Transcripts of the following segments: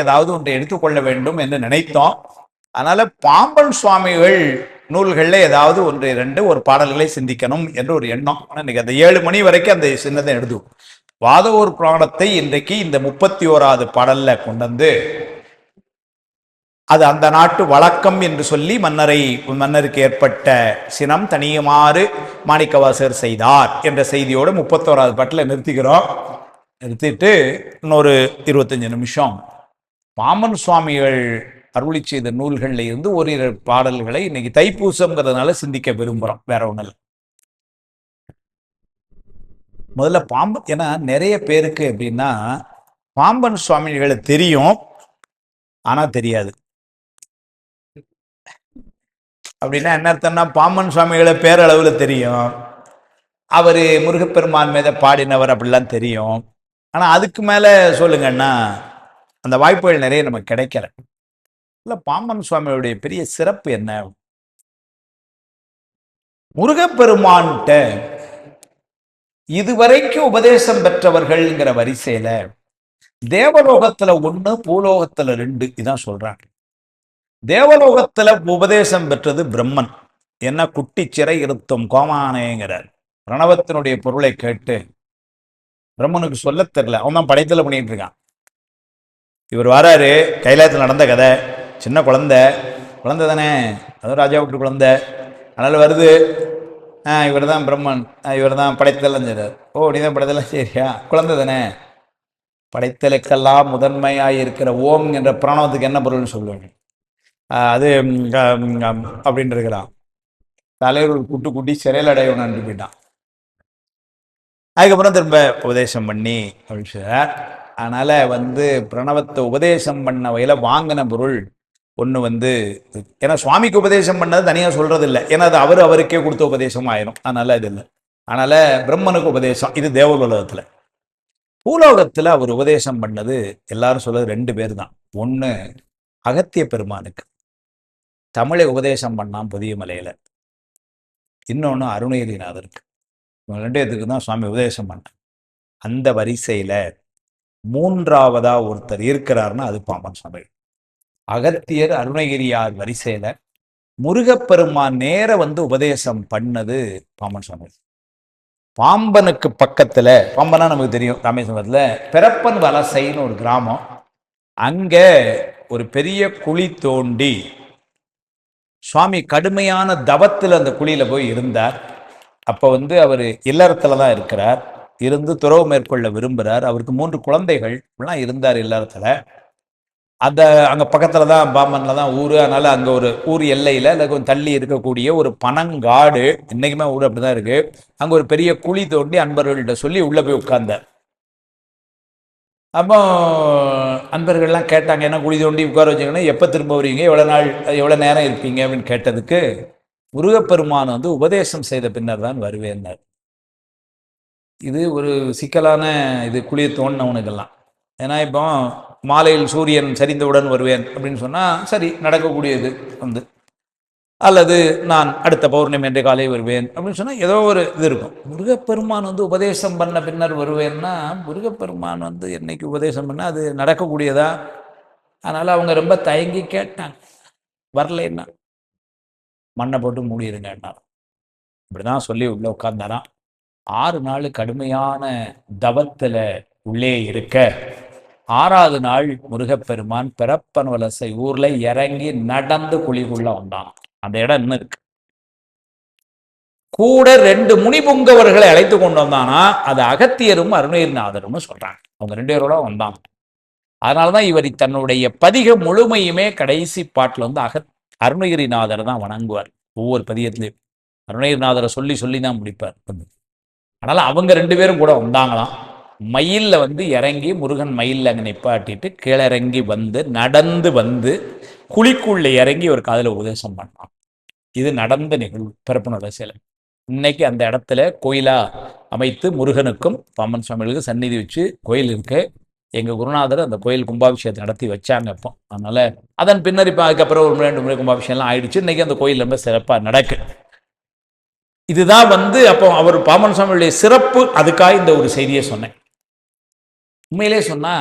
ஏதாவது ஒன்றை எடுத்துக்கொள்ள வேண்டும் என்று நினைத்தோம். அதனால பாம்பன் சுவாமிகள் நூல்களில் ஏதாவது ஒன்று இரண்டு ஒரு பாடல்களை சிந்திக்கணும் என்று ஒரு எண்ணம். இன்னைக்கு அந்த 7 மணி வரைக்கும் அந்த சின்னதை எழுதுவோம். வாதவூர் புராணத்தை இன்றைக்கு இந்த 31வது பாடல்ல கொண்டு வந்து அது அந்த நாட்டு வழக்கம் என்று சொல்லி மன்னருக்கு ஏற்பட்ட சினம் தனியுமாறு மாணிக்கவாசகர் செய்தார் என்ற செய்தியோடு 31வது பாட்டில் நிறுத்திக்கிறோம். நிறுத்திட்டு இன்னொரு 25 நிமிஷம் பாம்பன் சுவாமிகள் அருளி செய்த நூல்களில் இருந்து ஓரிரு பாடல்களை இன்னைக்கு தைப்பூசம்ங்கிறதுனால சிந்திக்க விரும்புகிறோம். வேற ஒன்றும் இல்லை. முதல்ல பாம்பன், ஏன்னா நிறைய பேருக்கு எப்படின்னா பாம்பன் சுவாமிகளை தெரியும், ஆனா தெரியாது. அப்படின்னா என்ன அர்த்தம்னா, பாம்பன் சுவாமிகளை பேரளவில் தெரியும், அவர் முருகப்பெருமான் மீத பாடினவர் அப்படிலாம் தெரியும். ஆனால் அதுக்கு மேலே சொல்லுங்கன்னா அந்த வாய்ப்புகள் நிறைய நமக்கு கிடைக்கல. இல்லை, பாம்பன் சுவாமியுடைய பெரிய சிறப்பு என்ன? முருகப்பெருமான்கிட்ட இதுவரைக்கும் உபதேசம் பெற்றவர்கள்ங்கிற வரிசையில தேவலோகத்துல 1, பூலோகத்துல 2 இதான் சொல்றாங்க. தேவலோகத்துல உபதேசம் பெற்றது பிரம்மன். என்ன குட்டி சிறை இருத்தும் கோமானேங்கிறார். பிரணவத்தினுடைய பொருளை கேட்டு பிரம்மனுக்கு சொல்ல தெரியல, அவன் தான் படைத்தல பண்ணிட்டு இருக்கான். இவர் வராரு, கைலாயத்தில் நடந்த கதை, சின்ன குழந்தை தானே, அதுவும் ராஜா விட்டு குழந்தை, அதனால வருது. இவர் தான் பிரம்மன், இவர் தான் படைத்தலாம் செய்கிறார். ஓ, நீ தான் படைத்தலாம் சரியா, குழந்தை தானே. படைத்தலுக்கெல்லாம் முதன்மையாக இருக்கிற ஓம் என்ற பிராணவத்துக்கு என்ன பொருள்னு சொல்லுவாங்க. அது அப்படின்னு இருக்கிறான். தலைவர் கூட்டி சிறையில் அடையணும் அனுப்பி போயிட்டான். அதுக்கப்புறம் திரும்ப உபதேசம் பண்ணி அப்படின்னு சொல்றார். அதனால பிரணவத்தை உபதேசம் பண்ண வகையில வாங்கின பொருள் ஒன்று ஏன்னா சுவாமிக்கு உபதேசம் பண்ணது தனியாக சொல்றது இல்லை, ஏன்னா அது அவருக்கே கொடுத்த உபதேசம் ஆயிரும். அதனால இது இல்லை. அதனால பிரம்மனுக்கு உபதேசம் இது தேவலோகத்தில். பூலோகத்தில் அவர் உபதேசம் பண்ணது எல்லாரும் சொல்றது 2 பேர் தான். ஒன்று அகத்திய பெருமானுக்கு தமிழை உபதேசம் பண்ணான் புதிய மலையில, இன்னொன்று அருணகிரிநாதருக்கு. இவங்க 2 பேருக்கு தான் சுவாமி உபதேசம் பண்ண. அந்த வரிசையில 3ஆவதா ஒருத்தர் இருக்கிறாருன்னா அது பாம்பன் சுவாமி. அகத்தியர் அருணகிரியார் வரிசையில முருகப்பெருமான் நேர உபதேசம் பண்ணது பாம்பன் சுவாமி. பாம்பனுக்கு பக்கத்துல, பாம்பனா நமக்கு தெரியும், ராமேஸ்வரத்துல பிறப்பன் வலசைன்னு ஒரு கிராமம். அங்க ஒரு பெரிய குழி தோண்டி சுவாமி கடுமையான தவத்தில் அந்த குழியில போய் இருந்தார். அப்ப அவர் இல்லறத்துலதான் இருக்கிறார், இருந்து துறவு மேற்கொள்ள விரும்புகிறார். அவருக்கு 3 குழந்தைகள் எல்லாம் இருந்தார் இல்லறத்துல. அங்க பக்கத்துல தான் பாம்பன்ல தான் ஊரு. அதனால அங்க ஒரு ஊர் எல்லையில இல்லை கொஞ்சம் தள்ளி இருக்கக்கூடிய ஒரு பனங்காடு, இன்னைக்குமே ஊர் அப்படிதான் இருக்கு. அங்க ஒரு பெரிய குழி தோண்டி அன்பர்கள்ட்ட சொல்லி உள்ள போய் உட்கார்ந்தார். அப்போ அன்பர்கள்லாம் கேட்டாங்க, என்ன குழி தோண்டி உட்கார வச்சுக்கணும், எப்போ திரும்ப வருவீங்க, எவ்வளோ நேரம் இருப்பீங்க அப்படின்னு கேட்டதுக்கு முருகப்பெருமான் உபதேசம் செய்த பின்னர் தான் வருவேன்னார். இது ஒரு சிக்கலான இது குழியை தோண்டினவனுக்கெல்லாம். ஏன்னா இப்போ மாலையில் சூரியன் சரிந்தவுடன் வருவேன் அப்படின்னு சொன்னால் சரி, நடக்கக்கூடியது அல்லது நான் அடுத்த பௌர்ணமி என்ற காலை வருவேன் அப்படின்னு சொன்னால் ஏதோ ஒரு இது இருக்கும். முருகப்பெருமான் உபதேசம் பண்ண பின்னர் வருவேன்னா, முருகப்பெருமான் என்னைக்கு உபதேசம் பண்ணால் அது நடக்கக்கூடியதா? அதனால் அவங்க ரொம்ப தயங்கி கேட்டாங்க. வரலைன்னா மண்ணை போட்டு மூடிடுங்கன்னார். இப்படிதான் சொல்லி உள்ள உட்கார்ந்தாராம். 6 நாள் கடுமையான தவத்துல உள்ளே இருக்க, 6வது நாள் முருகப்பெருமான் பிறப்பன் வலசை ஊர்ல இறங்கி நடந்து குழிக்குள்ள வந்தான். அந்த இடம் இன்னும் இருக்கு. கூட 2 முனிபுங்கவர்களை அழைத்து கொண்டு வந்தானா, அது அகத்தியரும் அருணகிரிநாதரும் சொல்றாங்க. அவங்க 2 பேரோட வந்தாங்க. அதனாலதான் இவர் தன்னுடைய பதிக முழுமையுமே கடைசி பாட்டுல அருணகிரிநாதர் தான் வணங்குவார். ஒவ்வொரு பதிகத்திலையும் அருணகிரிநாதரை சொல்லி சொல்லி தான் முடிப்பார். அதனால அவங்க 2 பேரும் கூட வந்தாங்களாம். மயில்ல இறங்கி முருகன் மயில்ல அங்கே நிப்பாட்டிட்டு கீழிறங்கி நடந்து குழிக்குள்ள இறங்கி ஒரு காதில் உபதேசம் பண்ணான். இது நடந்த நிகழ்வு பிறப்புணர்வு சிலை. இன்னைக்கு அந்த இடத்துல கோயிலா அமைத்து முருகனுக்கும் பாம்பன் சுவாமிகளுக்கு சந்நிதி வச்சு கோயில் இருக்கு. எங்க குருநாதர் அந்த கோயில் கும்பாபிஷேகத்தை நடத்தி வச்சாங்க அப்போ. அதனால அதன் பின்னர் இப்போ அதுக்கப்புறம் ஒரு 2 முறை கும்பாபிஷேகம்லாம் ஆயிடுச்சு. இன்னைக்கு அந்த கோயில் ரொம்ப சிறப்பாக நடக்கு. இதுதான் அப்போ அவர் பாம்பன் சுவாமியுடைய சிறப்பு. அதுக்காக இந்த ஒரு செய்தியை சொன்னேன். உண்மையிலே சொன்னா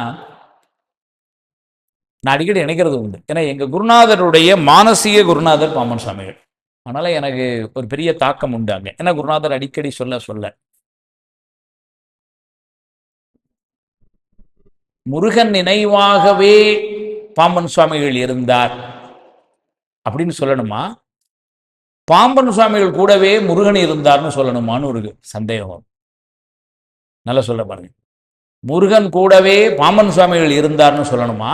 நான் அடிக்கடி நினைக்கிறது உண்டு. ஏன்னா எங்கள் குருநாதருடைய மானசீக குருநாதர் பாம்பன் சுவாமிகள். அதனால் எனக்கு ஒரு பெரிய தாக்கம் உண்டு அங்கே. ஏன்னா குருநாதர் அடிக்கடி சொல்ல முருகன் நினைவாகவே பாம்பன் சுவாமிகள் இருந்தார் அப்படின்னு சொல்லணுமா, பாம்பன் சுவாமிகள் கூடவே முருகன் இருந்தார்னு சொல்லணுமான்னு ஒரு சந்தேகம். நல்லா சொல்ல பாருங்க. முருகன் கூடவே பாம்பன் சுவாமிகள் இருந்தார்னு சொல்லணுமா,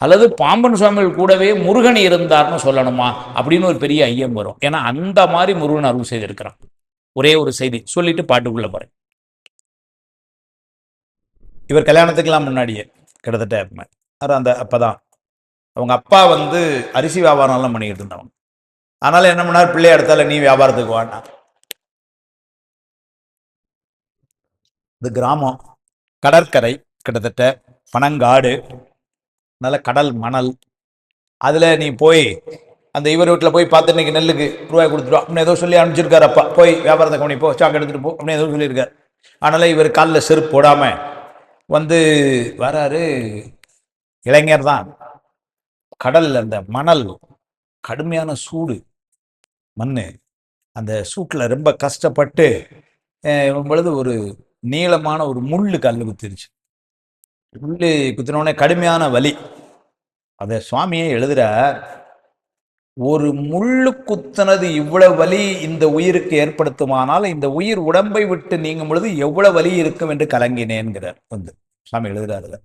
அல்லது பாம்பன் சுவாமிகள் கூடவே முருகன் இருந்தார்னு சொல்லணுமா அப்படின்னு ஒரு பெரிய ஐயம் வரும். ஏன்னா அந்த மாதிரி முருகன் அருள் செய்திருக்கிறான். ஒரே ஒரு செய்தி சொல்லிட்டு பாட்டுக்குள்ள போறேன். இவர் கல்யாணத்துக்கெல்லாம் முன்னாடியே கிட்டத்தட்ட அந்த அப்பதான் அவங்க அப்பா வந்து அரிசி வியாபாரம்லாம் பண்ணிக்கிட்டு இருந்தவங்க. அதனால என்ன பண்ணார், பிள்ளைய இடத்தால நீ வியாபாரத்துக்கு வானா. இது கிராமம், கடற்கரை, கிட்டத்தட்ட பனங்காடு, நல்ல கடல் மணல். அதில் நீ போய் அந்த இவர் வீட்டில் போய் பார்த்து இன்னைக்கு நெல்லுக்கு ரூபாய் கொடுத்துருவா அப்படின்னு ஏதோ சொல்லி அனுப்பிச்சிருக்காரு அப்பா. போய் வியாபாரத்தை கவனி போ, சாக்கு எடுத்துகிட்டு போ அப்படின்னு ஏதோ சொல்லியிருக்காரு. அதனால் இவர் காலில் செருப்பு போடாமல் வந்து வராரு. இளைஞர் தான். கடலில் அந்த மணல், கடுமையான சூடு மண், அந்த சூட்டில் ரொம்ப கஷ்டப்பட்டு பொழுது ஒரு நீளமான ஒரு முள்ளு கல் குத்திருச்சு. முள்ளு குத்தினோடனே கடுமையான வலி. அதை சுவாமியே எழுதுறார், ஒரு முள்ளு குத்தினது இவ்வளவு வலி இந்த உயிருக்கு ஏற்படுத்துமானால் இந்த உயிர் உடம்பை விட்டு நீங்கும் பொழுது எவ்வளவு வலி இருக்கும் என்று கலங்கினேன்கிறார். வந்து சுவாமி எழுதுறாரு,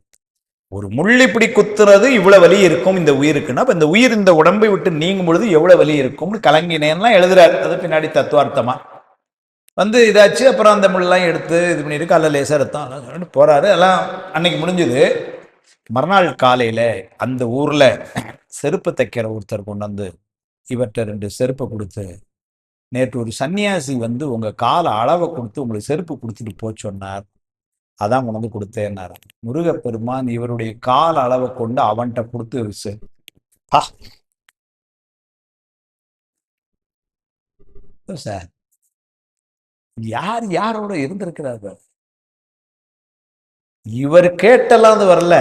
ஒரு முள் இப்படி குத்துறது இவ்வளவு வலி இருக்கும் இந்த உயிருக்குன்னா இந்த உயிர் இந்த உடம்பை விட்டு நீங்கும் பொழுது எவ்வளவு வலி இருக்கும்னு கலங்கினேன்லாம் எழுதுறாரு. அது பின்னாடி தத்துவார்த்தமா வந்து இதாச்சு. அப்புறம் அந்த முள்ளெல்லாம் எடுத்து இது பண்ணிட்டு காலைல லேசாக ரத்தம் போறாரு. எல்லாம் அன்னைக்கு முடிஞ்சுது. மறுநாள் காலையில அந்த ஊர்ல செருப்பு தைக்கிற ஒருத்தர் கொண்டு வந்து இவர்கிட்ட 2 செருப்பை கொடுத்து, நேற்று ஒரு சன்னியாசி வந்து உங்க கால அளவை கொடுத்து உங்களுக்கு செருப்பு கொடுத்துட்டு போச்சு சொன்னார், அதான் கொண்டு வந்து கொடுத்தேன்னார். முருகப்பெருமான் இவருடைய கால அளவை கொண்டு அவன்கிட்ட கொடுத்து சார் யார் யாரோட இருந்திருக்கிறார்கள். இவர் கேட்டெல்லாம் அது வரல.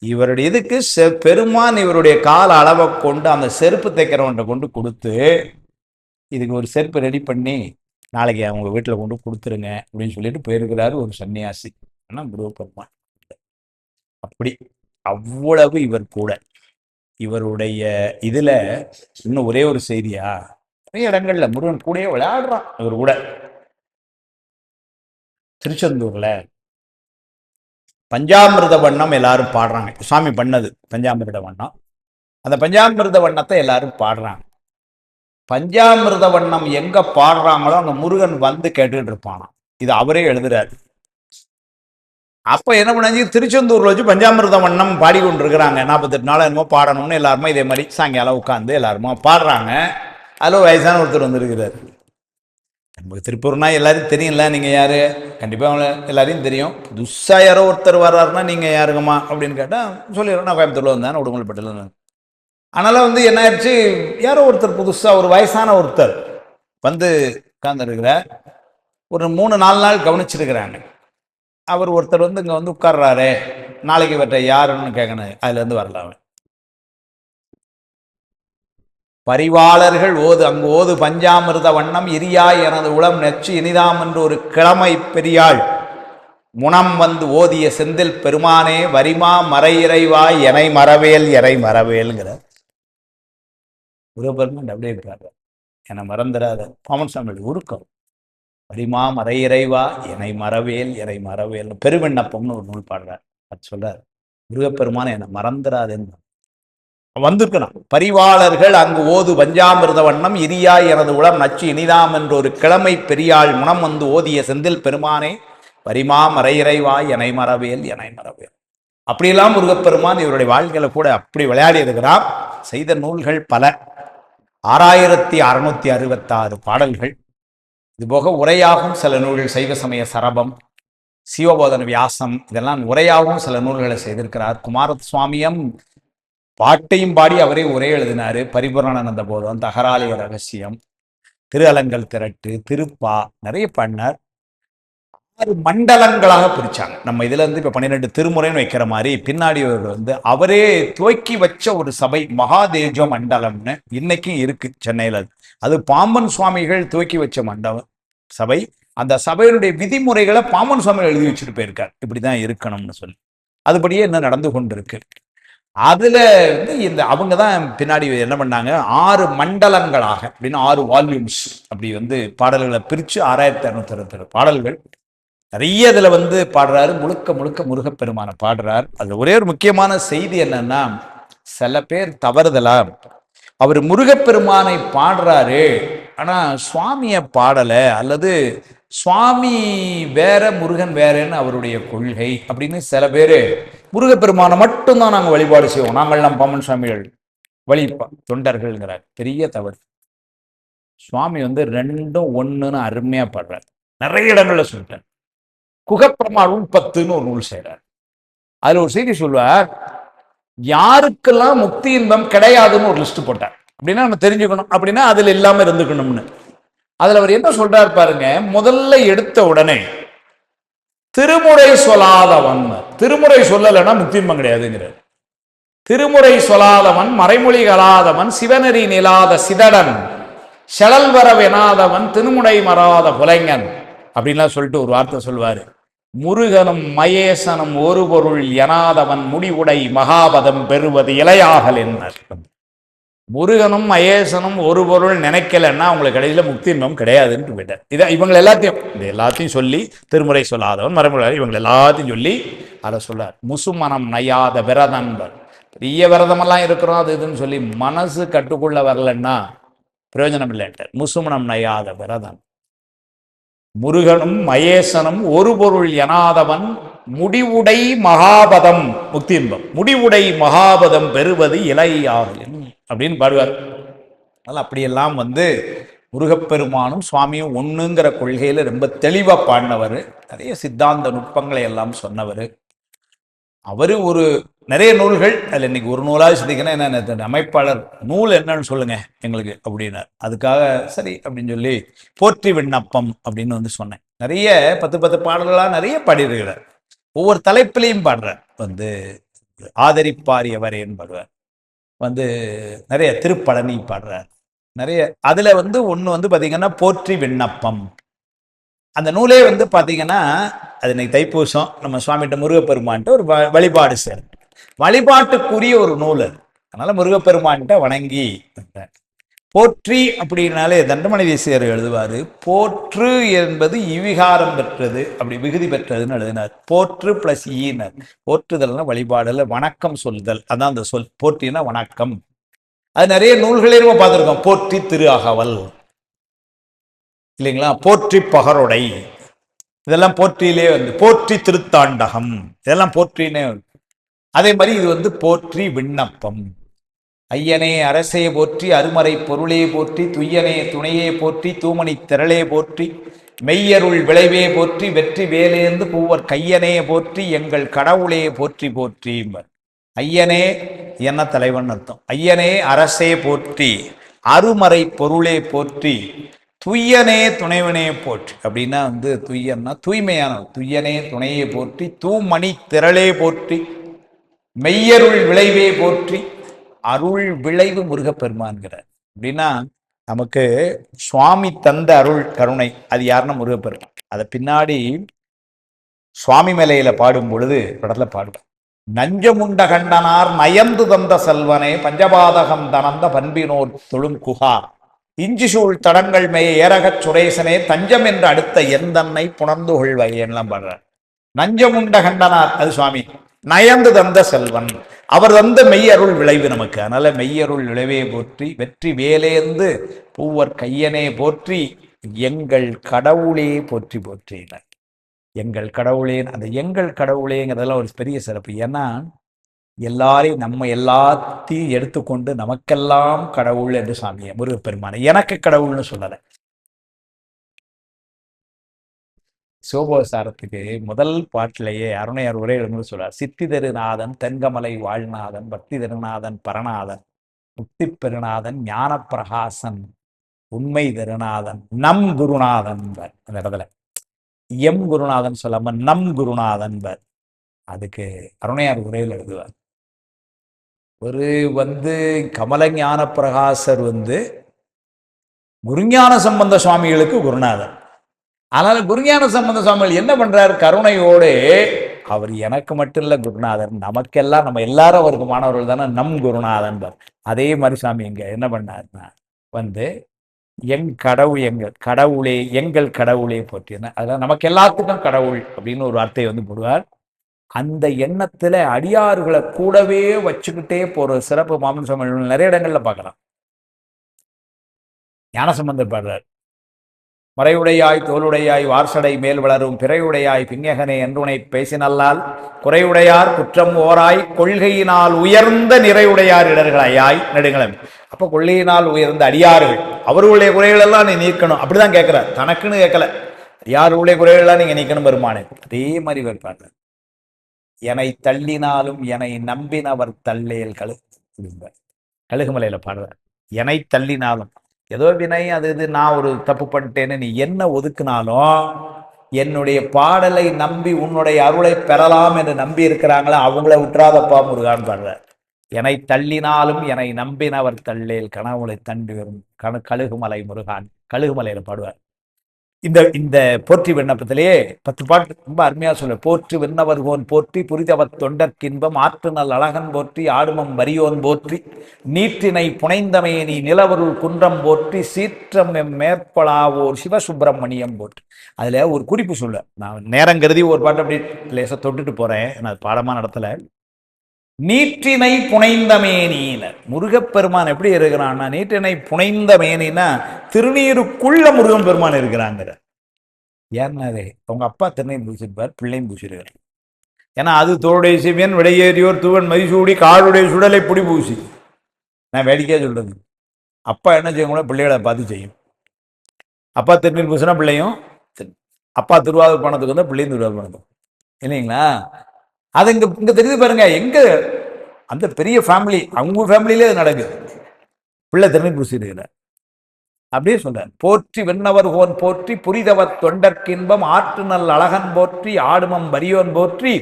இவருடைய இதுக்கு பெருமான் இவருடைய கால அளவை கொண்டு அந்த செருப்பு தைக்கிறவன்ட்ட கொண்டு கொடுத்து, இதுக்கு ஒரு செருப்பு ரெடி பண்ணி நாளைக்கு அவங்க வீட்டில் கொண்டு கொடுத்துருங்க அப்படின்னு சொல்லிட்டு போயிருக்கிறாரு ஒரு சன்னியாசி. ஆனால் முருகப்பெருமான் அப்படி அவ்வளவு இவர் கூட. இவருடைய இதுல இன்னும் ஒரே ஒரு செய்தியா, நிறைய இடங்கள்ல முருகன் கூடயே விளையாடுறான். இவர் கூட திருச்செந்தூர்ல பஞ்சாமிர்த வண்ணம் எல்லாரும் பாடுறாங்க. சுவாமி பண்ணது பஞ்சாமிர்த வண்ணம். அந்த பஞ்சாமிர்த வண்ணத்தை எல்லாரும் பாடுறாங்க. பஞ்சாமிர்த வண்ணம் எங்க பாடுறாங்களோ அங்க முருகன் வந்து கேட்டுக்கிட்டு இருப்பானாம். இது அவரே எழுதுறாரு. அப்ப என்ன பண்ணாச்சு, திருச்செந்தூர்ல வச்சு பஞ்சாமிர்த வண்ணம் பாடிக்கொண்டிருக்கிறாங்க. 48 நாள் என்னமோ பாடணும்னு எல்லாருமே இதே மாதிரி சாயங்காலம் உட்காந்து எல்லாருமா பாடுறாங்க. அதுல வயசான ஒருத்தர் வந்திருக்கிறாரு. நமக்கு திருப்பூர்னா எல்லாரும் தெரியும்ல, நீங்க யாரு, கண்டிப்பா அவங்க எல்லாரையும் தெரியும். புதுசா யாரோ ஒருத்தர் வர்றாருன்னா நீங்க யாருங்கம்மா அப்படின்னு கேட்டா சொல்லிடுறோம், நான் கோயம்புத்தூர்ல வந்தேன், உடுமலைப்பேட்டையில். அதனால வந்து என்ன ஆயிடுச்சு, யாரோ ஒருத்தர் புதுசா ஒரு வயசான ஒருத்தர் வந்து உட்கார்ந்துருக்கிறார். ஒரு 3-4 நாள் கவனிச்சிருக்கிறாங்க. அவர் ஒருத்தர் வந்து இங்க வந்து உட்கார்றாரு, நாளைக்கு இவற்றை யாருன்னு கேட்கணும். அதுல இருந்து வரலாம். பரிவாளர்கள் அங்கு ஓது பஞ்சாமிர்த வண்ணம் இரியாய் எனது உளம் நெச்சு இனிதாம் என்று ஒரு கிழமை பெரியாள் முனம் வந்து ஓதிய செந்தில் பெருமானே வரிமா மறையிறைவாய் எனை மறவேல் எறை மறவேல்ங்கிற முருகப்பெருமான் அப்படியே இருக்காரு. என்னை மறந்துடாத பாமன் சாமி உருக்கம். வரிமா மறையிறைவா எனை மறவேல் எறை மறவேல் பெருவிண்ணப்பம்னு ஒரு நூல் பாடுறார். அது சொல்றார், முருகப்பெருமான என்னை மறந்துடாதுன்னு வந்திருக்கணும். பரிவாளர்கள் அங்கு ஓது பஞ்சாமிர்த வண்ணம் இரியாய் எனது உளம் நச்சு இனிதாம் என்று ஒரு கிழமை பெரியாள் முனம் வந்து ஓதிய செந்தில் பெருமானே வரிமா மறையிறைவாய் எனை மறவேல் எனை மறவேல். அப்படியெல்லாம் முருகப்பெருமான் இவருடைய வாழ்க்கையில கூட அப்படி விளையாடி இருக்கிறார். செய்த நூல்கள் பல, 6666 பாடல்கள். இதுபோக உரையாகும் சில நூல்கள், சைவ சமய சரபம், சிவபோதன வியாசம், இதெல்லாம் உரையாகவும் சில நூல்களை செய்திருக்கிறார். குமாரசுவாமியம் பாட்டையும் பாடி அவரே உரை எழுதினாரு. பரிபூரணானந்த போதம், தகராலய ரகசியம், திரு அலங்கல் திரட்டு, திருப்பா, நிறைய பாடினார். 6 மண்டலங்களாக பிரிச்சாங்க. நம்ம இதுல இருந்து இப்ப 12 திருமுறைன்னு வைக்கிற மாதிரி பின்னாடி அவரே துவக்கி வச்ச ஒரு சபை மகாதேஜ மண்டலம்னு இன்னைக்கும் இருக்கு சென்னையில. அது பாம்பன் சுவாமிகள் துவக்கி வச்ச மண்டபம் சபை. அந்த சபையினுடைய விதிமுறைகளை பாம்பன் சுவாமிகள் எழுதி வச்சுட்டு போயிருக்கார், இப்படிதான் இருக்கணும்னு சொல்லி. அதுபடியே என்ன நடந்து கொண்டிருக்கு. அதுல வந்து இந்த அவங்க தான் பின்னாடி என்ன பண்ணாங்க, 6 மண்டலங்களாக அப்படின்னு 6 வால்யூம்ஸ் அப்படி வந்து பாடல்களை பிரிச்சு 6266 பாடல்கள் நிறைய இதுல வந்து பாடுறாரு. முழுக்க முழுக்க முருகப்பெருமான பாடுறார். அதுல ஒரே ஒரு முக்கியமான செய்தி என்னன்னா, சில பேர் தவறுதலா அவர் முருகப்பெருமானை பாடுறாரு ஆனா சுவாமிய பாடல, அல்லது சுவாமி வேற முருகன் வேறன்னு அவருடைய கொள்கை அப்படின்னு சில பேரு முருகப்பெருமானை மட்டும்தான் நாங்கள் வழிபாடு செய்வோம், நாங்கள்லாம் பாமன் சுவாமிகள் வழி தொண்டர்கள்ங்கிறார். பெரிய தவறு. சுவாமி வந்து ரெண்டும் ஒண்ணுன்னு அருமையா பாடுறார். நிறைய இடங்கள்ல சொல்லிட்டார். குகப்பிரமா நூல் 10ன்னு ஒரு நூல் செய்யறார். அதுல ஒரு செய்தி சொல்வார், யாருக்கெல்லாம் முக்தி இன்பம் கிடையாதுன்னு ஒரு லிஸ்ட் போட்டார். அப்படின்னா நம்ம தெரிஞ்சுக்கணும், அப்படின்னா அதுல இல்லாம இருந்துக்கணும்னு. அதுல அவர் என்ன சொல்றாரு பாருங்க, முதல்ல எடுத்த உடனே திருமுறை சொல்லாதவன், திருமுறை சொல்லலைன்னா முக்தி இன்பம் கிடையாதுங்கிறார். திருமுறை சொல்லாதவன், மறைமொழி கலாதவன், சிவநெறி நிலாத சிதடன், செழல் வரவெனாதவன், திருமுடை மறாத புலைங்கன் அப்படின்லாம் சொல்லிட்டு ஒரு வார்த்தை சொல்வாரு. முருகனும் மகேசனும் ஒரு பொருள் எனாதவன் முடிவுடை மகாபதம் பெறுவது இலையாகல் என்ன. முருகனும் மகேசனும் ஒரு பொருள் நினைக்கலன்னா அவங்களுக்கு கடைசியில முக்தி இன்பம் கிடையாதுன்னு போயிட்டார். இதை இவங்க எல்லாத்தையும் சொல்லி, திருமுறை சொல்லாதவன், மறைமுறை, இவங்க எல்லாத்தையும் சொல்லி அதை சொல்லார். முசுமனம் நையாத விரதன்பர், பெரிய விரதமெல்லாம் இருக்கிறோம் அது இதுன்னு சொல்லி மனசு கட்டுக்குள்ள வரலன்னா பிரயோஜனம் இல்லைன்ட்டார். முசுமனம் நையாத விரதன், முருகனும் மகேசனும் ஒரு பொருள் எனாதவன் முடிவுடை மகாபதம், முக்தி இன்பம் முடிவுடை மகாபதம் பெறுவது இலையாகும் அப்படின்னு பாடுவார். அதனால அப்படியெல்லாம் வந்து முருகப்பெருமானும் சுவாமியும் ஒண்ணுங்கிற கொள்கையில ரொம்ப தெளிவா பாடினவர். நிறைய சித்தாந்த நுட்பங்களை எல்லாம் சொன்னவர். அவரு ஒரு நிறைய நூல்கள், அதில் இன்னைக்கு ஒரு நூலாக சிந்திக்கணும். என்ன அமைப்பாளர் நூல் என்னன்னு சொல்லுங்க எங்களுக்கு அப்படின்னார். அதுக்காக சரி அப்படின்னு சொல்லி போற்றி விண்ணப்பம் அப்படின்னு வந்து சொன்னேன். நிறைய 10 பாடல்களாக நிறைய பாடியிருக்கிறார். ஒவ்வொரு தலைப்பிலையும் பாடுறார். வந்து ஆதரிப்பார் எவரேன்னு பாடுவார். வந்து நிறைய திருப்பழனி பாடுறார். நிறைய அதுல வந்து ஒண்ணு வந்து பாத்தீங்கன்னா போற்றி விண்ணப்பம். அந்த நூலே வந்து பாத்தீங்கன்னா, அது இன்னைக்கு தைப்பூசம், நம்ம சுவாமிகிட்ட முருகப்பெருமான்ட்டு ஒரு வழிபாடு செய்யணும், வழிபாட்டுக்குரிய ஒரு நூல் அது. அதனால முருகப்பெருமான்கிட்ட வணங்கி போற்றி அப்படின்னாலே தண்டமணி தேசியர் எழுதுவாரு, போற்று என்பது இவிகாரம் பெற்றது, அப்படி விகுதி பெற்றதுன்னு எழுதினார். போற்று பிளஸ் ஈனர், போற்றுதல்னா வழிபாடுல வணக்கம் சொல்லுதல், அதான் அந்த சொல். போற்றினா வணக்கம். அது நிறைய நூல்களே நம்ம பார்த்துருக்கோம். போற்றி திரு அகவல் இல்லைங்களா, போற்றி பகருடை, இதெல்லாம் போற்றியிலே வந்து போற்றி திருத்தாண்டகம், இதெல்லாம் போற்றினே. அதே மாதிரி இது வந்து போற்றி விண்ணப்பம். ஐயனே அரசே போற்றி, அருமறை பொருளே போற்றி, துய்யனே துணையே போற்றி, தூமணி திரளே போற்றி, மெய்யருள் விளைவே போற்றி, வெற்றி வேலேந்து பூவர் கையனே போற்றி, எங்கள் கடவுளே போற்றி போற்றி. ஐயனே என்ன தலைவன் அர்த்தம். ஐயனே அரசே போற்றி, அருமறை பொருளே போற்றி, துய்யனே துணைவனே போற்றி. அப்படின்னா வந்து துய்யன்னா தூய்மையான, துய்யனே துணையே போற்றி, தூமணி திரளே போற்றி, மெய்யருள் விளைவே போற்றி. அருள் விளைவு முருகப்பெருமான்கிறார். அப்படின்னா நமக்கு சுவாமி தந்த அருள் கருணை, அது யாருன்னா முருகப்பெருமான். அதை பின்னாடி சுவாமி மேலையில பாடும் பொழுது படத்துல பாடுவார். நஞ்சமுண்ட கண்டனார் நயந்து தந்த செல்வனே, பஞ்சபாதகம் தனந்த பண்பினோர் தொழும் குகா, இஞ்சி சூழ் தடங்கள் மேய ஏரகச் சுரேசனே, தஞ்சம் என்று அடுத்த எந்தன்னை புணர்ந்து கொள்வகையெல்லாம் பாடுறார். நஞ்சமுண்ட கண்டனார் அது சுவாமி, நயந்து தந்த செல்வன் அவர் தந்த மெய்யருள் விளைவு நமக்கு. அதனால மெய்யருள் விளைவே போற்றி, வெற்றி வேலேந்து பூவர் கையனே போற்றி, எங்கள் கடவுளே போற்றி போற்றினார். எங்கள் கடவுளே, அந்த எங்கள் கடவுளேங்கிறதெல்லாம் ஒரு பெரிய சிறப்பு. ஏன்னா எல்லாரையும் நம்ம எல்லாத்தையும் எடுத்துக்கொண்டு நமக்கெல்லாம் கடவுள் என்று சாமியை முருகப்பெருமானை எனக்கு கடவுள்னு சொல்லலை. சிவபோசாரத்துக்கு முதல் பாட்டிலேயே அருணையார் ஒரே எழுந்து சொல்றார், சித்தி திருநாதன் தென்கமலை வாழ்நாதன், பக்தி திருநாதன் பரநாதன், முக்தி பெருநாதன் ஞான பிரகாசன், உண்மை திருநாதன் நம் குருநாதன். அந்த இடத்துல எம் குருநாதன் சொல்லாம நம் குருநாதன் பார். அதுக்கு அருணையார் உரையில் எழுதுவார். ஒரு கமலஞான பிரகாசர் குருஞான சம்பந்த சுவாமிகளுக்கு குருநாதர். அதனால குருஞான சம்பந்த சுவாமிகள் என்ன பண்றாரு? கருணையோடு அவர் எனக்கு மட்டும் இல்ல குருநாதர், நமக்கெல்லாம், நம்ம எல்லாரும் அவருக்கு மாணவர்கள் தானே, நம் குருநாதன். அதே மாதிரி சாமி இங்க என்ன பண்ணாருன்னா எங்கள் கடவுளே போற்றின. அதெல்லாம் நமக்கு எல்லாத்துக்கும் கடவுள் அப்படின்னு ஒரு வார்த்தையை போடுவார். அந்த எண்ணத்துல அடியார்களை கூடவே வச்சுக்கிட்டே போற சிறப்பு மாமன் சுவாமி நிறைய இடங்கள்ல பார்க்கலாம். ஞானசம்பந்தர் பாடுறார், மறையுடையாய் தோளுடையாய் வார்சடை மேல் வளரும் பிறையுடையாய் பிங்ககனே என்றுனை பேசினல்லால் குறையுடையார் குற்றம் ஓராய் கொள்கையினால் உயர்ந்த நிறையுடையார் இடர்களாய் நெடுங்களம். அப்ப கொள்கையினால் உயர்ந்த அடியார்கள், அவர்களுடைய குறைகள் எல்லாம் நீ நீக்கணும் அப்படிதான் கேட்கிறார். தனக்குன்னு கேட்கல, அடியார்களுடைய குறைகள் எல்லாம் நீங்க நீக்கணும் பெருமானே. அதே மாதிரி வருப்பாங்க, என்னை தள்ளினாலும் என்னை நம்பினவர் தள்ளேல் கழுகுமலையில பாடுறார். என்னை தள்ளினாலும் ஏதோ வினை அது இது நான் ஒரு தப்பு பண்ணிட்டேன்னு நீ என்ன ஒதுக்குனாலும் என்னுடைய பாடலை நம்பி உன்னுடைய அருளை பெறலாம் என்று நம்பி இருக்கிறாங்களா அவங்கள விட்டுறாதப்பா முருகான் பாடுறார். என்னை தள்ளினாலும் என்னை நம்பினவர் தள்ளேல் கனவுளை தண்டு வரும் கழுகுமலை முருகான் கழுகுமலையில பாடுவார். இந்த போற்றி விண்ணப்பத்திலேயே 10 பாட்டு ரொம்ப அருமையா சொல்ல. போற்றி விண்ணவர்கோன் போற்றி புரிதவர் தொண்டற்கின்பம் ஆற்று நல் அழகன் போற்றி ஆடுமம் வரியோன் போற்றி நீற்றினை புனைந்தமையை நீ நிலவருள் குன்றம் போற்றி சீற்றம் மேற்பலாவோர் சிவசுப்பிரமணியம் போற்றி. அதுல ஒரு குறிப்பு சொல்ல, நான் நேரம் கருதி ஒரு பாட்டு அப்படி லேசா தொட்டுட்டு போறேன், நான் பாடமா நடத்தல. நீற்றினை புனைந்த மேனியினர் முருகப்பெருமான் எப்படி இருக்கிறான்னா, நீற்றினை புனைந்த மேனின்னா திருநீருக்குள்ள முருகன் பெருமான் இருக்கிறாங்கிற. ஏன்னாரு அவங்க அப்பா திருநீர் பூசிருப்பார், பிள்ளையும் பூசிருக்கார். ஏன்னா அது தோளுடைய சிவியன் விடையேறியோர் தூவன் மதிசூடி காடுடைய சுடலை புடி பூசி. நான் வேடிக்கையா சொல்றது, அப்பா என்ன செய்யும் கூட பிள்ளைகளை பார்த்து செய்யும். அப்பா திருநீர் பூசினா பிள்ளையும், அப்பா திருவாரூர் பணத்துக்கு வந்தா பிள்ளையும் திருவாரூர் பணத்துக்கு, இல்லைங்களா? அது இங்க தெரியுது பாருங்க, எங்க அந்த பெரிய ஃபேமிலி, அவங்க ஃபேமிலியிலே அது நடக்குது. பிள்ளை திருநீர் பூசிருக்கிறார். அப்படியே சொல்றார், போற்றி வெண்ணவர் கோன் போற்றி புரிதவர் தொண்டற்கின்பம் ஆற்று நல் அழகன் போற்றி ஆடுமம் வரியோன் போற்றி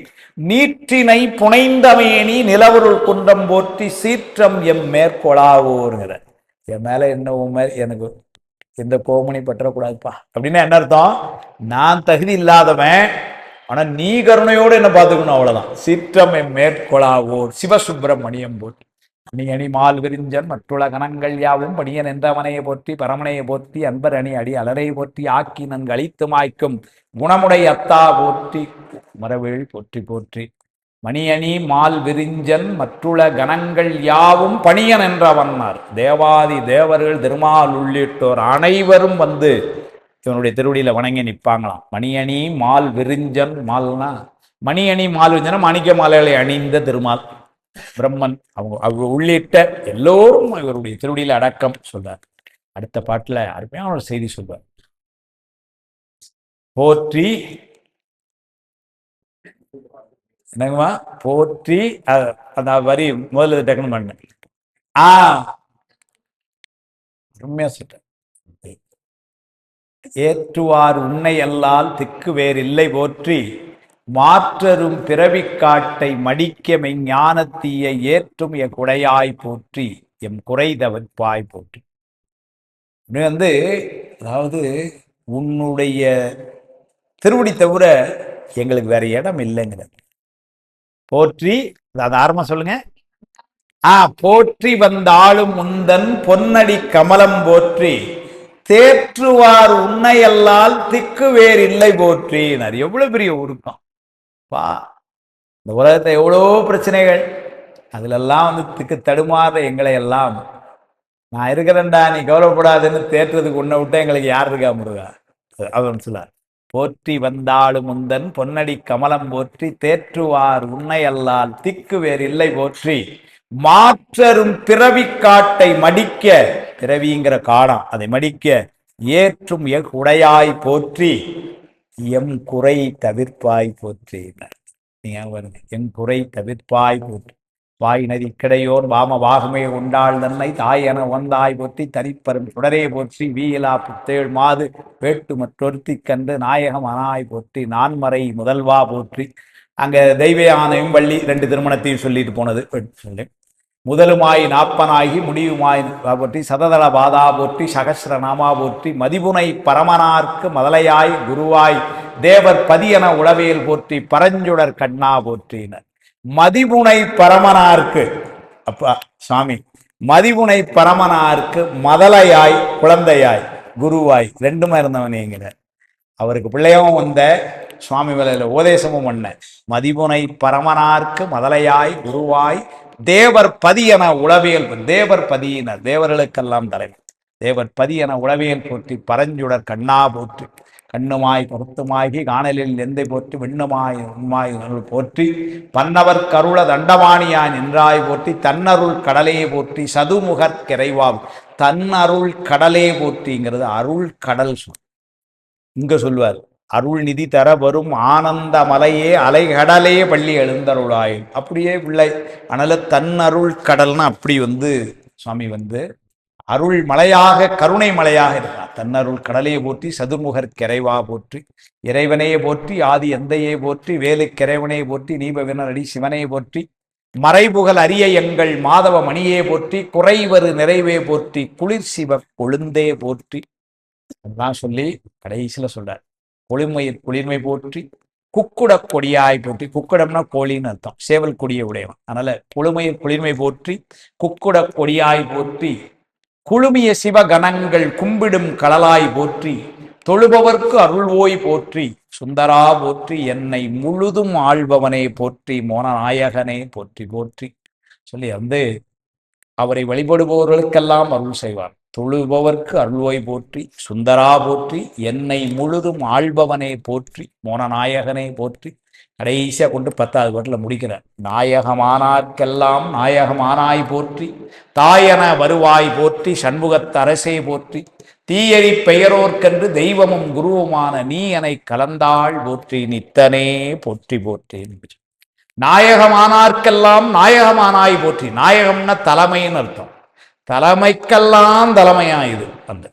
நீற்றினை புனைந்தமையணி நிலவருள் குன்றம் போற்றி சீற்றம் எம் மேற்கொளாவோருங்கிற. என் மேல என்ன எனக்கு எந்த கோமணி பற்றக்கூடாதுப்பா அப்படின்னா என்ன அர்த்தம்? நான் தகுதி இல்லாதவன், ஆனா நீ கருணையோடு என்ன பார்த்துக்கணும், அவ்வளவுதான். சீற்றம் எம் மேற்கொளாவோர் சிவசுப்பிரமணியம் போற்றி அணி மால் விரிஞ்சன் மற்றுள்ள கணங்கள் யாவும் பணியன் என்றவனையை போற்றி பரமனையை போற்றி அன்பர் அணி அடி அலரை போற்றி ஆக்கி நன்கு அழித்து மாய்க்கும் குணமுடை அத்தா போற்றி மரவேள் போற்றி போற்றி மணியணி மால் விரிஞ்சன் மற்றுள்ள கணங்கள் யாவும் பணியன் என்றவன்னார். தேவாதி தேவர்கள் திருமால் உள்ளிட்டோர் அனைவரும் இவனுடைய திருவடியில வணங்கி நிற்பாங்களாம். மணியணி மால் விரிஞ்சன், மால்னா மணியணி மால் விரிஞ்சன மாணிக்க மாலைகளை அணிந்த திருமால் பிரம்மன் அவங்க உள்ளிட்ட எல்லோரும் இவருடைய திருவடியில அடக்கம் சொல்றார். அடுத்த பாட்டுல அருமையான ஒரு செய்தி சொல்வார். போற்றி என்னங்கம்மா போற்றி, அந்த வரி முதல்ல டக்குன்னு பண்ண உண்மையா சொல்ற. ஏற்றுவார் உன்னை அல்லால் திக்கு வேறில்லை போற்றி மாற்றரும் பிறவி காட்டை மடிக்க மெஞ்ஞானத்தீய ஏற்றும் என் குடையாய் போற்றி எம் குறைதவற்பாய் போற்றி. அதாவது உன்னுடைய திருவடி தவிர எங்களுக்கு வேற இடம் இல்லைங்கிறது. போற்றி, அது ஆரம்பம் சொல்லுங்க. போற்றி வந்தாலும் முந்தன் பொன்னடி கமலம் போற்றி தேற்றுவார் உன்னையல்லால் திக்கு வேறு இல்லை போற்றி. எவ்வளவு பெரிய உருக்கம் பா! இந்த உலகத்தை எவ்வளோ பிரச்சனைகள், அதுலெல்லாம் திக்கு தடுமாற எங்களை எல்லாம் நான் இருக்கிறேன்டா நீ கவலைப்படாதுன்னு தேற்றுறதுக்கு உன்னை விட்டா எங்களுக்கு யார் இருக்கா முருகா? அவன் சொல்லார். போற்றி வந்தாலும் முந்தன் பொன்னடி கமலம் போற்றி தேற்றுவார் உன்னையல்லால் திக்கு வேறு இல்லை போற்றி மாற்றரும் பிறவி காட்டை மடிக்க, பிறவிங்கிற காடம் அதை மடிக்க ஏற்றும் உடையாய் போற்றி எம் குறை தவிர்ப்பாய் போற்றி. நீங்க எம் குறை தவிர்ப்பாய் போற்றி. வாய் நதி கிடையோன் வாம வாகமே உண்டாள் தன்னை தாய் என வந்தாய் போற்றி தனிப்பெரும் சுடரே போற்றி வீயிலா புத்தேழ் மாது வேட்டு மற்றொருத்தி கண்டு நாயகம் அனாய் போற்றி நான்மறை முதல்வா போற்றி. அங்கே தெய்வயானையும் வள்ளி ரெண்டு திருமணத்தையும் சொல்லிட்டு போனது சொல்லி முதலுமாய் நாப்பனாகி முடிவுமாய் போற்றி சததள பாதா போற்றி சகசிர நாமா போற்றி மதிபுனை பரமனார்க்கு மதலையாய் குருவாய் தேவர் பதியன உளவேல் போற்றி பரஞ்சுடர் கண்ணா போற்றினர். மதிபுனை பரமனார்க்கு அப்பா சுவாமி மதிபுனை பரமனார்க்கு மதலையாய் குழந்தையாய் குருவாய் ரெண்டுமே இருந்தவனேங்கிறார். அவருக்கு பிள்ளையும் வந்த சுவாமி வேலையில் உபதேசமும் பண்ண மதிபுனை பரமனார்க்கு மதலையாய் குருவாய் தேவர் பதி என உளவியல் தேவர் பதியினர் தேவர்களுக்கெல்லாம் தலைவர் தேவர் பதி என உளவியல் போற்றி பரஞ்சுடர் கண்ணா போற்றி கண்ணுமாய் கருத்துமாகி காணலில் எந்தை போற்றி விண்ணுமாய் உண்மாய் போற்றி பன்னவர் கருள தண்டமானியாய் நின்றாய் போற்றி தன்னருள் கடலே போற்றி சதுமுகற் கிரைவாம் தன்னருள் கடலே போற்றிங்கிறது அருள் கடல் சொல். இங்க சொல்வார் அருள் நிதி தர வரும் ஆனந்த மலையே அலைகடலே பள்ளி எழுந்தருளாய். அப்படியே பிள்ளை அதனால தன்னருள் கடல்னா அப்படி சுவாமி அருள் மலையாக கருணை மலையாக இருக்கிறார். தன்னருள் கடலையை போற்றி சதுர்முகர் கிரைவா போற்றி இறைவனையே போற்றி ஆதி எந்தையே போற்றி வேலு கிரைவனையே போற்றி நீபவினரடி சிவனையே போற்றி மறைபுகழ் அரிய எங்கள் மாதவ மணியே போற்றி குறைவரு நிறைவே போற்றி குளிர் சிவ கொழுந்தே போற்றி அதெல்லாம் சொல்லி கடைசியில சொல்றார். குளிர்மை போற்றி குக்குட கொடியாய் போற்றி. குக்குடம்னா கோழின்னு அர்த்தம், சேவல் கொடியை உடையவன். அதனால குளிர்மை போற்றி குக்குட கொடியாய் போற்றி குழுமிய சிவகணங்கள் கும்பிடும் கடலாய் போற்றி தொழுபவர்க்கு அருள்வோய் போற்றி சுந்தரா போற்றி என்னை முழுதும் ஆள்பவனே போற்றி மோனநாயகனே போற்றி போற்றி சொல்லி அவரை வழிபடுபவர்களுக்கெல்லாம் அருள் செய்வார். தொழுபவர்க்கு அருள்வோய் போற்றி சுந்தரா போற்றி என்னை முழுதும் ஆள்பவனே போற்றி மோனநாயகனே போற்றி. கடைசியாக கொண்டு 10வது பாட்டில் முடிக்கிறார். நாயகமானார்க்கெல்லாம் நாயகமானாய் போற்றி தாயன வருவாய் போற்றி சண்முகத் அரசே போற்றி தீயறி பெயரோர்க்கென்று தெய்வமும் குருவுமான நீ எனை கலந்தாள் போற்றி நித்தனே போற்றி போற்றி. நாயகமானார்க்கெல்லாம் நாயகமானாய் போற்றி. நாயகம்னா தலைமைன்னு அர்த்தம். தலைமைக்கெல்லாம் தலைமையாயுது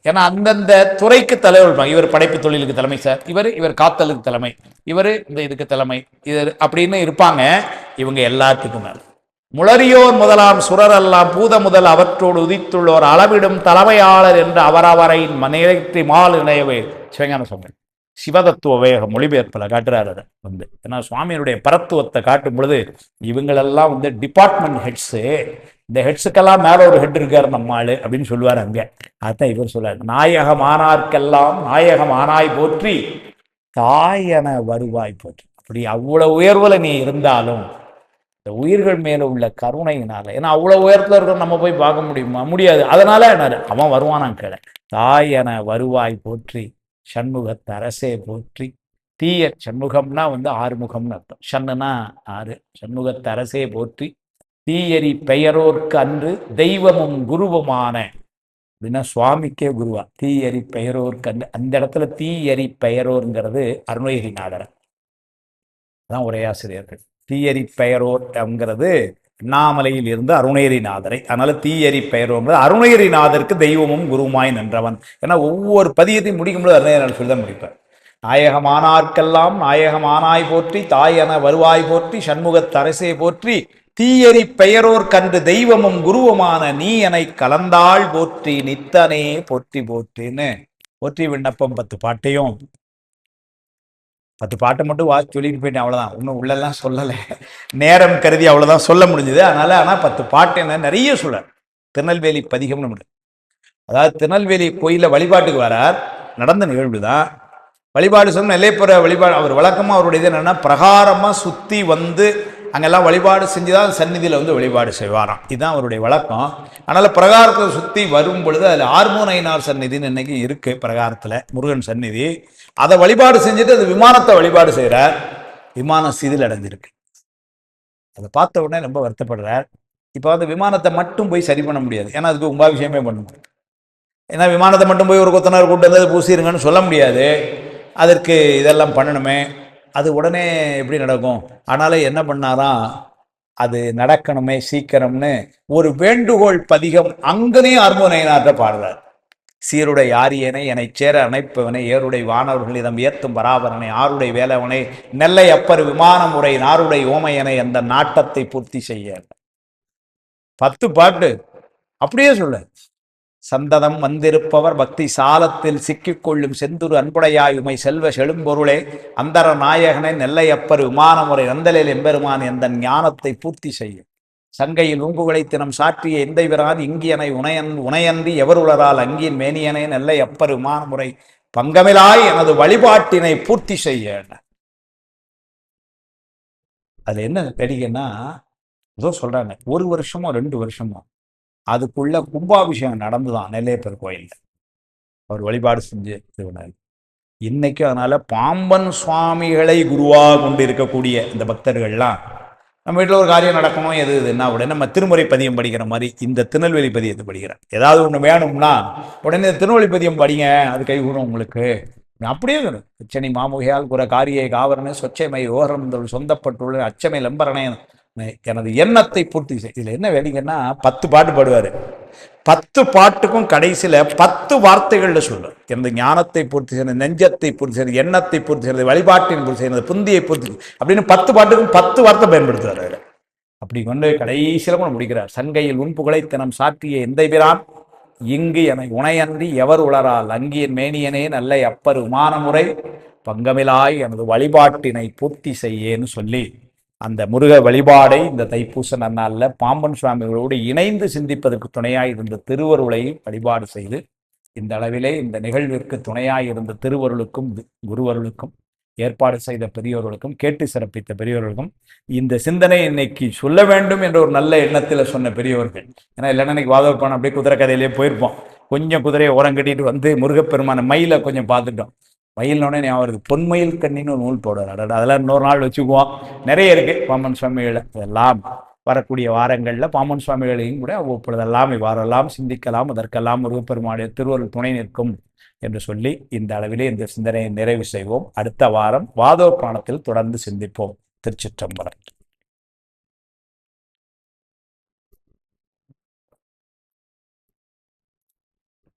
ஏன்னா அந்தந்த துறைக்கு தலைவர். இவர் படைப்பு தொழிலுக்கு தலைமை சார், இவர் காத்தலுக்கு தலைமை, இவர் இதுக்கு தலைமை, இது அப்படின்னு இருப்பாங்க. இவங்க எல்லாத்துக்கும் மேல முளரியோர் முதலாம் சுரரெல்லாம் பூத முதல் அவற்றோடு உதித்துள்ளோர் அளவிடும் தலைமையாளர் என்று அவரவரை நினைத்து மால் இணையவே சிவஞான சுவாமி சிவதத்துவ வேக மொழிபெயர்ப்பில் காட்டுறாரு. அதை ஏன்னா சுவாமியினுடைய பரத்துவத்தை காட்டும் பொழுது இவங்களெல்லாம் டிபார்ட்மெண்ட் ஹெட்ஸு, இந்த ஹெட்ஸுக்கெல்லாம் மேலே ஒரு ஹெட் இருக்காரு நம்ம ஆளு அப்படின்னு சொல்லுவார். அங்கே அதான் இவர் சொல்றாரு. நாயகமானார்க்கெல்லாம் நாயகமானாய் போற்றி தாயன வருவாய் போற்றி. அப்படி அவ்வளவு உயர்வுல நீ இருந்தாலும் இந்த உயிர்கள் மேல உள்ள கருணையினால, ஏன்னா அவ்வளவு உயரத்துல இருக்கிற நம்ம போய் பார்க்க முடியுமா? முடியாது. அதனால அவன் வருவானான் கீழே. தாயன வருவாய் போற்றி சண்முகத் அரசே போற்றி. தீய சண்முகம்னா 6 முகம்னு அர்த்தம். ஷன்னுனா 6. சண்முகத் அரசே போற்றி தீயரி பெயரோர்க்கு அன்று தெய்வமும் குருவுமான அப்படின்னா சுவாமிக்கே குருவா. தீயரி பெயரோர்க்கு அன்று அந்த இடத்துல தீயரி பெயரோருங்கிறது அருணகிரிநாதர் தான் உரையாசிரியர்கள். தீயரி பெயரோர்ங்கிறது அண்ணாமலையில் இருந்து அருணகிரிநாதரை. அதனால தீயரி பெயரோங்கிறது அருணகிரிநாதருக்கு தெய்வமும் குருவுமாய் நின்றவன். ஏன்னா ஒவ்வொரு பதியத்தையும் முடிக்கும்போது அருணகிரிநாதர் சொல்லி தான் முடிப்பார். நாயகமானார்க்கெல்லாம் நாயகமானாய் போற்றி தாயன வருவாய் போற்றி சண்முகத் அரசே போற்றி தீயரி பெயரோர் கண்டு தெய்வமும் குருவுமான நீ எனை கலந்தாள் போற்றி நித்தனே போற்றி போற்றின்னு போற்றி விண்ணப்பம் 10 பாட்டையும் 10 பாட்டை மட்டும் சொல்லிட்டு போயிட்டேன். அவ்வளவுதான், இன்னும் உள்ளெல்லாம் சொல்லலை, நேரம் கருதி அவ்வளவுதான் சொல்ல முடிஞ்சது. ஆனா 10 பாட்டு என்ன நிறைய சொல்ல. திருநெல்வேலி பதிகம்னு, அதாவது திருநெல்வேலி கோயில வழிபாட்டுக்கு வரார். நடந்த நிகழ்வுதான் வழிபாடு சொன்ன நெல்லைப்புற வழிபாடு. அவர் வழக்கமா அவருடைய இது என்னன்னா பிரகாரமா சுத்தி அங்கெல்லாம் வழிபாடு செஞ்சுதான் சந்நிதியில் வழிபாடு செய்வாராம். இதுதான் அவருடைய வழக்கம். அதனால பிரகாரத்தை சுற்றி வரும் பொழுது அதில் ஆர்மோனைனார் சந்நிதின்னு இன்னைக்கு இருக்கு பிரகாரத்தில் முருகன் சந்நிதி. அதை வழிபாடு செஞ்சுட்டு அது விமானத்தை வழிபாடு செய்கிறார். விமானம் சிதில் அடைஞ்சிருக்கு. அதை பார்த்த உடனே ரொம்ப வருத்தப்படுறார். இப்போ விமானத்தை மட்டும் போய் சரி பண்ண முடியாது, ஏன்னா அதுக்கு கும்பாபிஷேகமே பண்ண முடியும். ஏன்னா விமானத்தை மட்டும் போய் ஒரு கொத்தனார் கூட்டு வந்து பூசிருங்கன்னு சொல்ல முடியாது. அதற்கு இதெல்லாம் பண்ணணுமே. அது உடனே எப்படி நடக்கும்? அதனால என்ன பண்ணாராம், அது நடக்கணுமே சீக்கிரம்னு ஒரு வேண்டுகோள் பதிகம் அங்கனே அருமுனையனாற்ற பாடுறார். சீருடை ஆரியனை என சேர அணைப்பவனை ஏருடை வானவர்கள் இதம் ஏத்தும் பராபரனை ஆருடை வேலவனை நெல்லை அப்பர் விமான முறை நாருடை ஓமையனை அந்த நாட்டத்தை பூர்த்தி செய்ய. 10 பாட்டு அப்படியே சொல்ல. சந்ததம் வந்திருப்பவர் பக்தி சாலத்தில் சிக்கிக்கொள்ளும் செந்துரு அன்புடையாயுமை செல்வ செழும்பொருளே அந்தர நாயகனை நெல்லையப்பர் விமானமுறை நந்தலில் எம்பெருமான் எந்த ஞானத்தை பூர்த்தி செய்யும். சங்கையில் ஊங்குகளை தினம் சாற்றிய எந்தை விரான் இங்கியனை உணையன்றி எவருளரால் அங்கியின் மேனியனை நெல்லை அப்பர் விமானமுறை பங்கமிலாய் எனது வழிபாட்டினை பூர்த்தி செய்ய. அதுல என்ன கேட்டீங்கன்னா, ஏதோ சொல்றாங்க 1 வருஷமோ 2 வருஷமோ அதுக்குள்ள கும்பாபிஷேகம் நடந்துதான் நெல்லையப்பர் கோயில்ல அவர் வழிபாடு செஞ்சு திருவிழாவில். இன்னைக்கு அதனால பாம்பன் சுவாமிகளை குருவாக கொண்டு இருக்கக்கூடிய இந்த பக்தர்கள்லாம் நம்ம வீட்டில் ஒரு காரியம் நடக்கணும் எதுன்னா உடனே நம்ம திருமுறை பதியம் படிக்கிற மாதிரி இந்த திருநெல்வேலி பதியத்தை படிக்கிறேன். ஏதாவது ஒன்று வேணும்னா உடனே இந்த திருநெல்வேலி பதியம் படிங்க, அது கைகூடும் உங்களுக்கு. அப்படியே அச்சனை மாமுகையால் குற காரியை காவரனை சொச்சைமை ஓரம் சொந்தப்பட்டுள்ள அச்சமை லம்பரனை எனது எண்ணத்தை பூர்த்தி செய். இதுல என்ன வேலைங்கன்னா 10 பாட்டு பாடுவாரு. 10 பாட்டுக்கும் கடைசியில 10 வார்த்தைகள்ல சொல்லுவார். எனது ஞானத்தை பூர்த்தி செய்யறது, நெஞ்சத்தை பூர்த்தி செய்யறது, எண்ணத்தை பூர்த்தி செய்யறது, வழிபாட்டின் பூர்த்தி செய்யறது, புந்தியை பூர்த்தி அப்படின்னு 10 பாட்டுக்கும் 10 வார்த்தை பயன்படுத்துவார். அப்படி கொண்டு கடைசியில கூட முடிக்கிறார். சங்கையில் உன்புகளை தினம் சாற்றிய எந்தை பிரான் இங்கு என உணையன்றி எவர் உளரால் அங்கியின் மேனியனே நல்ல அப்பர் விமானமுறை பங்கமிலாய் எனது வழிபாட்டினை பூர்த்தி செய்யேன்னு சொல்லி அந்த முருக வழிபாடை இந்த தைப்பூச நன்னாளில் பாம்பன் சுவாமிகளோடு இணைந்து சிந்திப்பதற்கு துணையாய் இருந்த திருவருளையும் வழிபாடு செய்து இந்த அளவிலே இந்த நிகழ்விற்கு துணையாய் இருந்த திருவருளுக்கும் குருவருளுக்கும் ஏற்பாடு செய்த பெரியோர்களுக்கும் கேட்டு சிறப்பித்த பெரியோர்களுக்கும் இந்த சிந்தனை இன்னைக்கு சொல்ல வேண்டும் என்ற ஒரு நல்ல எண்ணத்தில் சொன்ன பெரியோர்கள். ஏன்னா இல்லைன்னா இன்னைக்கு வாதப்பான அப்படியே குதிரை கதையிலே போயிருப்போம். கொஞ்சம் குதிரையை உரம் கட்டிட்டு வந்து முருகப்பெருமான மயிலை கொஞ்சம் பார்த்துட்டோம். மயில்னோடனே அவருக்கு பொன்மயில் கண்ணின்னு ஒரு நூல் போடுறாரு. அதெல்லாம் இன்னொரு நாள் வச்சுக்குவோம். நிறைய இருக்கு பாம்பன் சுவாமிகளை. இதெல்லாம் வரக்கூடிய வாரங்களில் பாம்பன் சுவாமிகளையும் கூட ஒவ்வொருதெல்லாம் இவ்வாறெல்லாம் சிந்திக்கலாம். அதற்கெல்லாம் முருகப்பெருமானுடைய திருவருள் துணை நிற்கும் என்று சொல்லி இந்த அளவிலே இந்த சிந்தனையை நிறைவு செய்வோம். அடுத்த வாரம் வாதோர் புராணத்தில் தொடர்ந்து சிந்திப்போம். திருச்சிற்றம்பலம்.